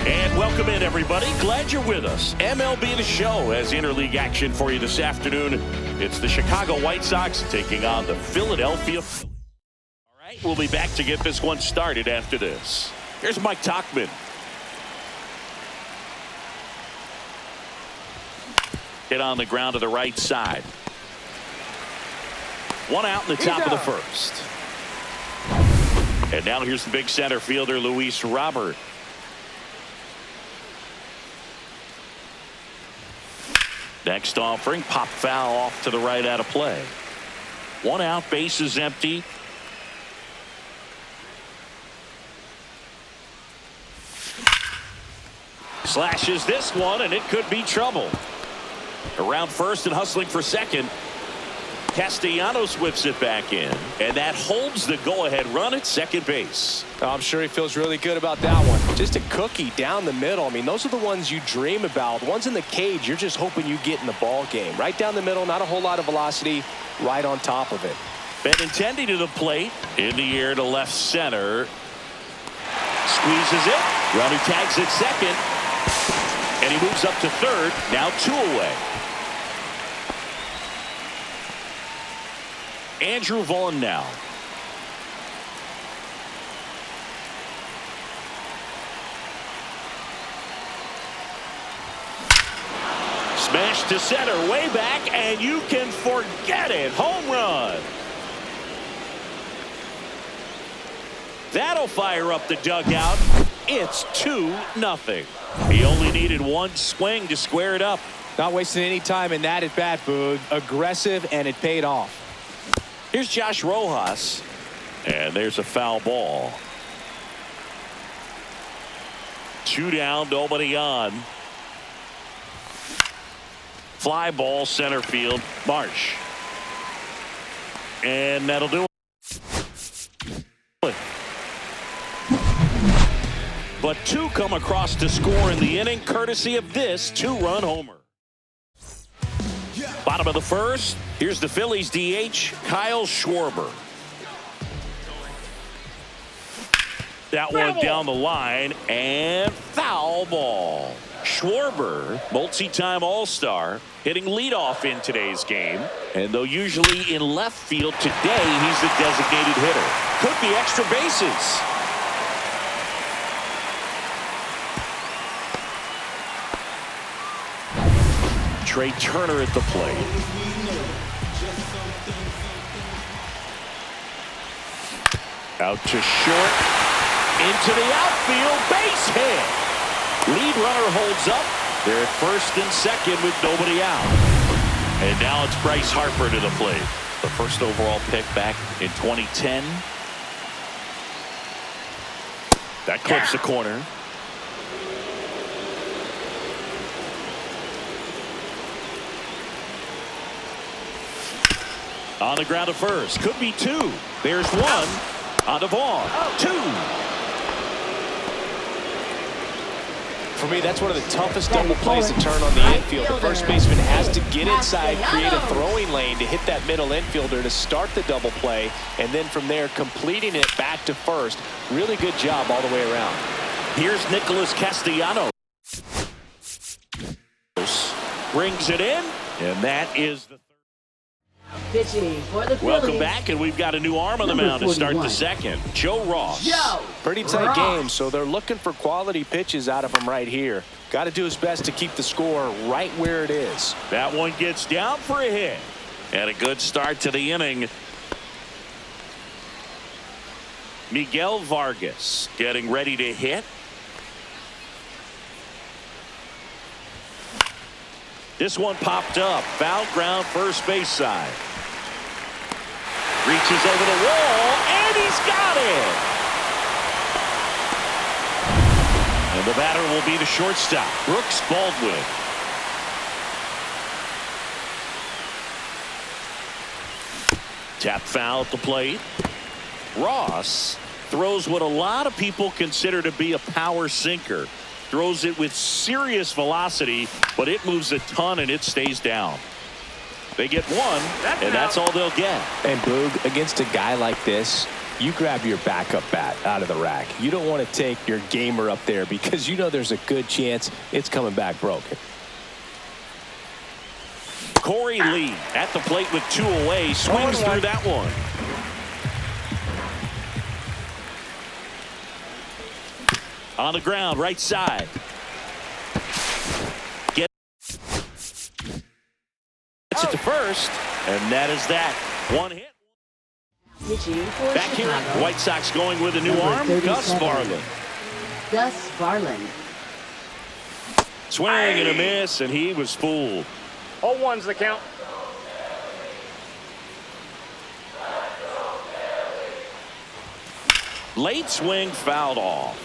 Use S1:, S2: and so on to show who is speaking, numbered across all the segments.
S1: And welcome in, everybody. Glad you're with us. MLB The Show has interleague action for you this afternoon. It's the Chicago White Sox taking on the Philadelphia Phillies. All right, we'll be back to get this one started after this. Here's Mike Tauchman. Hit on the ground to the right side. One out in the top of the first. And now here's the big center fielder, Luis Robert. Next offering, pop foul off to the right out of play. One out, bases empty. Slashes this one, and it could be trouble. Around first and hustling for second. Castellanos whips it back in, and that holds the go-ahead run at second base.
S2: I'm sure he feels really good about that one. Just a cookie down the middle. I mean, those are the ones you dream about. Ones in the cage, you're just hoping you get in the ball game. Right down the middle, not a whole lot of velocity, right on top of it.
S1: Benintendi to the plate, in the air to left center. Squeezes it. Runner tags at second. And he moves up to third. Now 2 away. Andrew Vaughn now. Smash to center, way back, and you can forget it. Home run. That'll fire up the dugout. It's 2-0. He only needed one swing to square it up.
S2: Not wasting any time in that at bat, Boog. Aggressive, and it paid off.
S1: Here's Josh Rojas. And there's a foul ball. 2 down, nobody on. Fly ball, center field, Marsh. And that'll do it. But 2 come across to score in the inning, courtesy of this 2-run homer. Bottom of the first, here's the Phillies DH, Kyle Schwarber. That one down the line, and foul ball. Schwarber, multi-time All-Star, hitting leadoff in today's game. And though usually in left field, today he's the designated hitter. Could be extra bases. Trey Turner at the plate. Out to short. Into the outfield. Base hit. Lead runner holds up. They're at first and second with nobody out. And now it's Bryce Harper to the plate. The first overall pick back in 2010. That clips the corner. On the ground to first. Could be 2. There's 1. On to Vaughn. 2.
S2: For me, that's one of the toughest double plays to turn on the infield. The first baseman has to get inside, create a throwing lane to hit that middle infielder to start the double play, and then from there completing it back to first. Really good job all the way around.
S1: Here's Nicholas Castellanos. Brings it in, and that is the
S3: pitching for the Phillies.
S1: Welcome back, and we've got a new arm on the mound to start the second. Joe Ross.
S2: Pretty tight game, so they're looking for quality pitches out of him right here. Got to do his best to keep the score right where it is.
S1: That one gets down for a hit. And a good start to the inning. Miguel Vargas getting ready to hit. This one popped up. Foul ground, first base side. Reaches over the wall, and he's got it. And the batter will be the shortstop, Brooks Baldwin. Tap foul at the plate. Ross throws what a lot of people consider to be a power sinker. Throws it with serious velocity, but it moves a ton and it stays down. They get 1, and that's all they'll get.
S2: And Boog, against a guy like this, you grab your backup bat out of the rack. You don't want to take your gamer up there because you know there's a good chance it's coming back broken.
S1: Corey Lee at the plate with 2 away. Swings through that one. On the ground, right side. Gets it to first, and that is that. 1 hit. Back here, White Sox going with a new arm, Gus Varland.
S3: Gus Varland.
S1: Swing and a miss, and he was fooled.
S4: 0-1's the count.
S1: Late swing fouled off.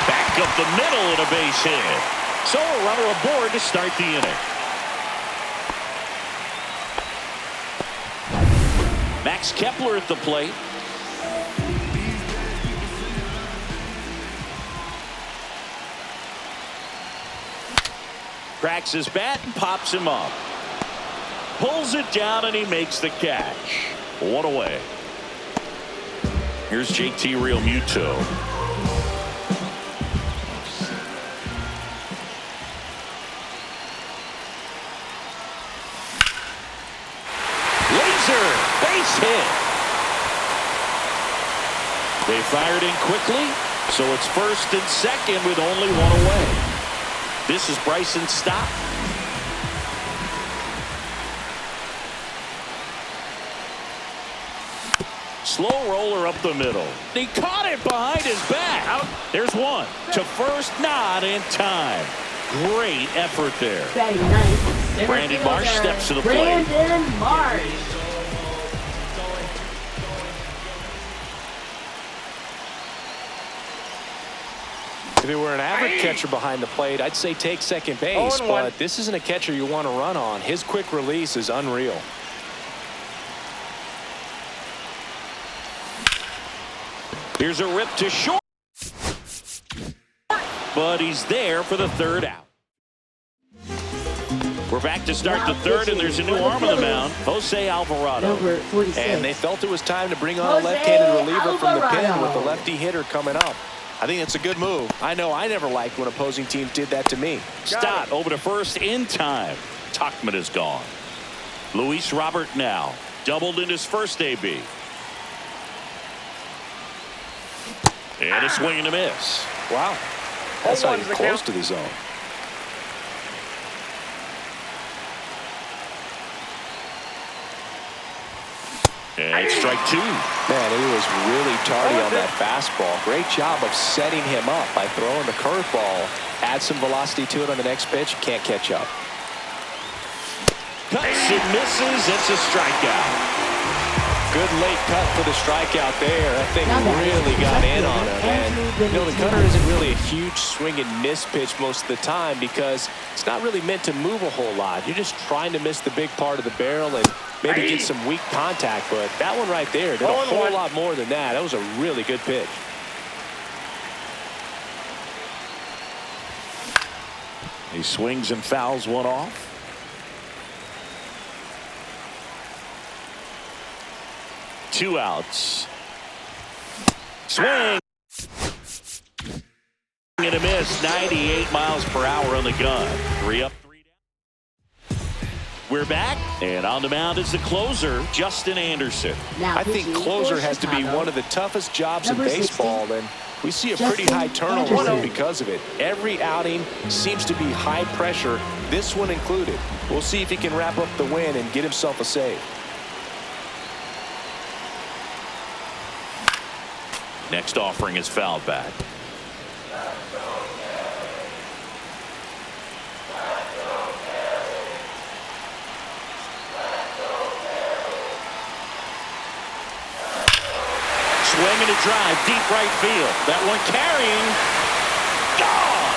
S1: Back up the middle and a base hit. So a runner aboard to start the inning. Max Kepler at the plate. Cracks his bat and pops him up. Pulls it down and he makes the catch. 1 away. Here's JT Realmuto. Laser base hit. They fired in quickly, so it's first and second with only 1 away. This is Bryson's stop. Slow roller up the middle. He caught it behind his back. Out. There's one. To first, not in time. Great effort there.
S3: Batting ninth,
S1: Brandon Marsh steps to the plate.
S3: Brandon Marsh.
S2: If it were an average catcher behind the plate, I'd say take second base, but this isn't a catcher you want to run on. His quick release is unreal.
S1: Here's a rip to short. But he's there for the 3rd out. We're back to start the 3rd, and there's a new arm on the mound, Jose Alvarado.
S3: Number 46.
S2: And they felt it was time to bring on a left-handed reliever from the pen with the lefty hitter coming up. I think it's a good move. I know I never liked when opposing teams did that to me.
S1: Stott over to first in time. Tuchman is gone. Luis Robert now doubled in his first AB. And a swing and a miss.
S2: Wow. That's not even close to the zone.
S1: And strike 2.
S2: Man, he was really tardy on that fastball. Great job of setting him up by throwing the curveball. Add some velocity to it on the next pitch. Can't catch up.
S1: Cuts and misses. It's a strikeout.
S2: Good late cut for the strikeout there. That thing really got in on him. And, you know, the cutter isn't really a huge swing and miss pitch most of the time because it's not really meant to move a whole lot. You're just trying to miss the big part of the barrel and maybe get some weak contact. But that one right there did a whole lot more than that. That was a really good pitch.
S1: He swings and fouls one off. Two outs. Swing. And a miss. 98 miles per hour on the gun. 3 up, 3 down. We're back. And on the mound is the closer, Justin Anderson.
S3: Now
S2: I think closer has to be one of the toughest jobs in baseball. And we see a pretty high turnover rate because of it. Every outing seems to be high pressure, this one included. We'll see if he can wrap up the win and get himself a save.
S1: Next offering is fouled back. Swing and a drive, deep right field. That one carrying. Gone!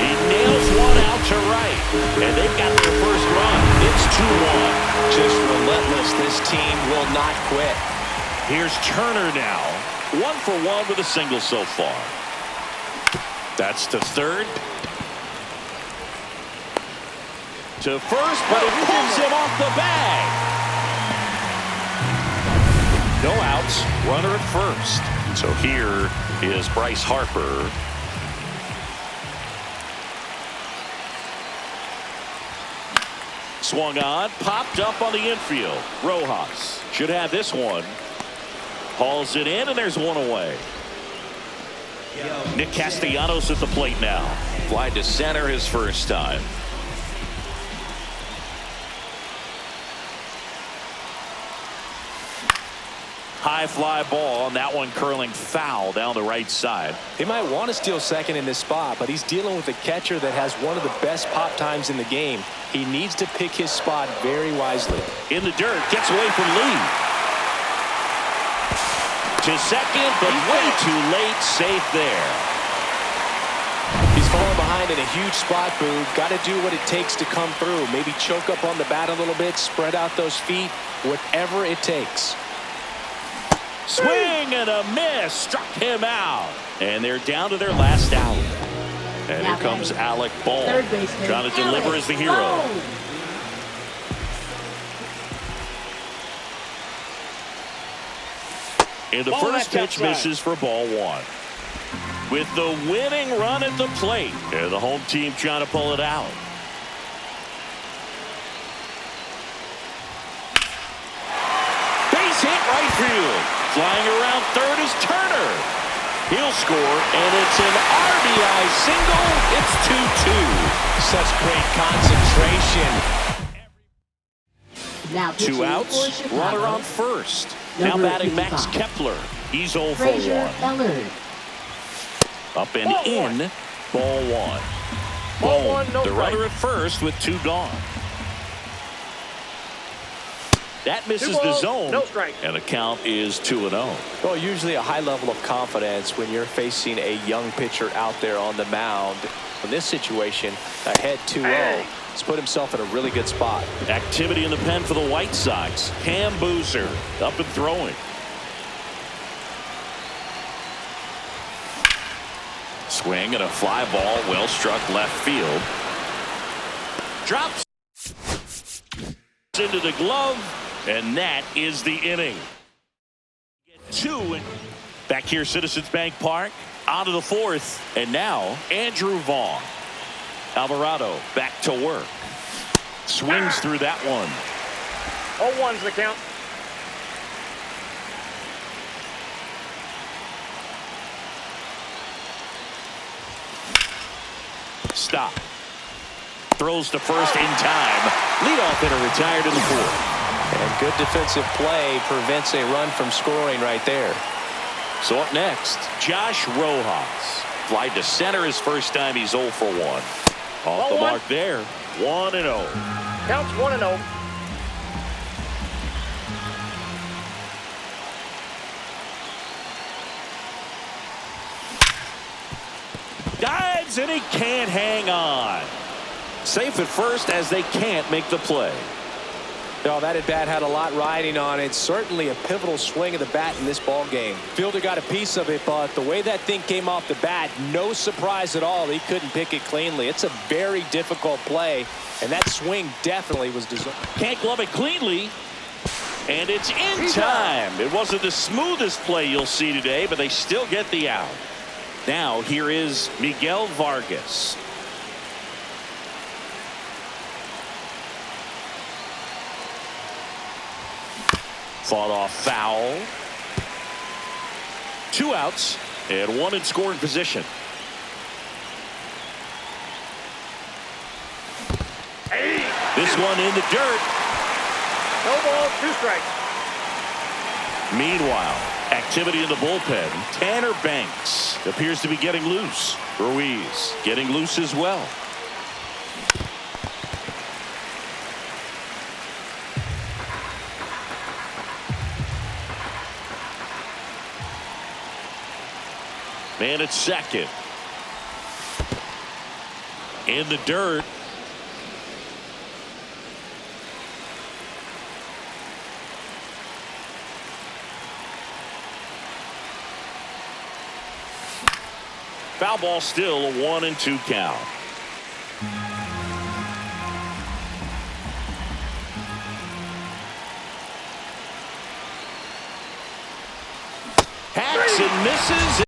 S1: He nails one out to right. And they've got their first run. It's 2-1.
S2: Just relentless. This team will not quit.
S1: Here's Turner now. 1 for 1 with a single so far. That's to third. To first, but it pulls him off the bag. No outs, runner at first. So here is Bryce Harper. Swung on, popped up on the infield. Rojas should have this one. Hauls it in, and there's one away. Nick Castellanos at the plate now. Fly to center his first time. High fly ball, and that one curling foul down the right side.
S2: He might want to steal second in this spot, but he's dealing with a catcher that has one of the best pop times in the game. He needs to pick his spot very wisely.
S1: In the dirt, gets away from Lee. To second, but way too late, safe there.
S2: He's falling behind in a huge spot, Boo. Got to do what it takes to come through. Maybe choke up on the bat a little bit, spread out those feet, whatever it takes.
S1: Swing and a miss, struck him out. And they're down to their last out. And here comes Alec Bohm, trying to deliver as the hero. And the first pitch misses for ball one. With the winning run at the plate. And the home team trying to pull it out. Base hit right field. Flying around third is Turner. He'll score, and it's an RBI single. It's 2-2.
S2: Such great concentration.
S3: Now
S1: Two outs, runner on first. Now batting Max Kepler. He's 0 for 1. Up and in, ball one. Boom. The runner at first with 2 gone. That misses the zone, and the count is 2-0.
S2: Well, usually a high level of confidence when you're facing a young pitcher out there on the mound. In this situation, ahead 2-0. He's put himself in a really good spot.
S1: Activity in the pen for the White Sox. Cam Boozer up and throwing. Swing and a fly ball, well struck left field. Drops into the glove, and that is the inning. Two back here, Citizens Bank Park. On to the fourth, and now Andrew Vaughn. Alvarado back to work. Swings through that one.
S4: 0-1's the count.
S1: Stop. Throws to first in time. Leadoff hitter retired in the fourth.
S2: And good defensive play prevents a run from scoring right there.
S1: So up next, Josh Rojas. Fly to center his first time. He's 0 for 1. Off the mark there. 1-0.
S4: Counts 1-0.
S1: Dives, and he can't hang on. Safe at first as they can't make the play.
S2: No, that at bat had a lot riding on it. Certainly a pivotal swing of the bat in this ball game. Fielder got a piece of it, but the way that thing came off the bat, no surprise at all. He couldn't pick it cleanly. It's a very difficult play, and that swing definitely was deserved.
S1: Can't glove it cleanly, and it's in time. It wasn't the smoothest play you'll see today, but they still get the out. Now here is Miguel Vargas. Fought off foul. 2 outs and 1 in scoring position. This one in the dirt.
S4: No ball, 2 strikes.
S1: Meanwhile, activity in the bullpen. Tanner Banks appears to be getting loose. Ruiz getting loose as well. Man at second. In the dirt. Foul ball, still a 1-2 count. Hacks and misses.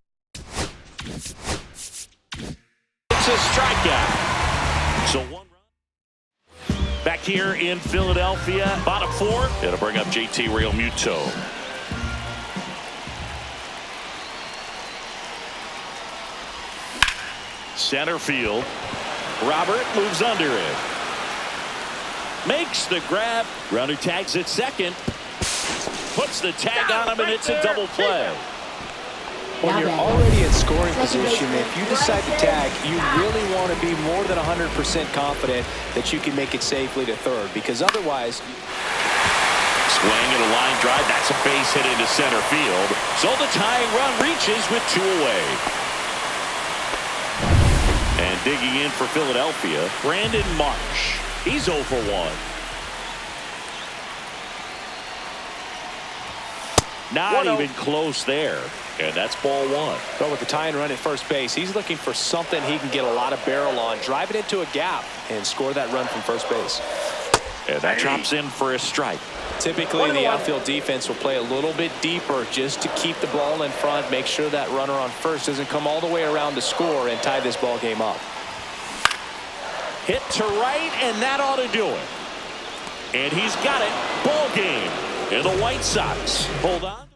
S1: It's a strikeout. So one run. Back here in Philadelphia, bottom four. It'll bring up JT Realmuto. Center field. Robert moves under it. Makes the grab. Runner tags at second. Puts the tag on him, and it's a double play.
S2: When you're already in scoring position, if you decide to tag, you really want to be more than 100% confident that you can make it safely to third, because otherwise...
S1: Swing and a line drive. That's a base hit into center field. So the tying run reaches with 2 away. And digging in for Philadelphia, Brandon Marsh. He's 0 for 1. Not even close there. And that's ball 1.
S2: But with the tying run at first base, he's looking for something he can get a lot of barrel on, drive it into a gap, and score that run from first base.
S1: And that drops in for a strike.
S2: Typically, the outfield defense will play a little bit deeper just to keep the ball in front, make sure that runner on first doesn't come all the way around to score and tie this ball game up.
S1: Hit to right, and that ought to do it. And he's got it. Ball game. And the White Sox hold on.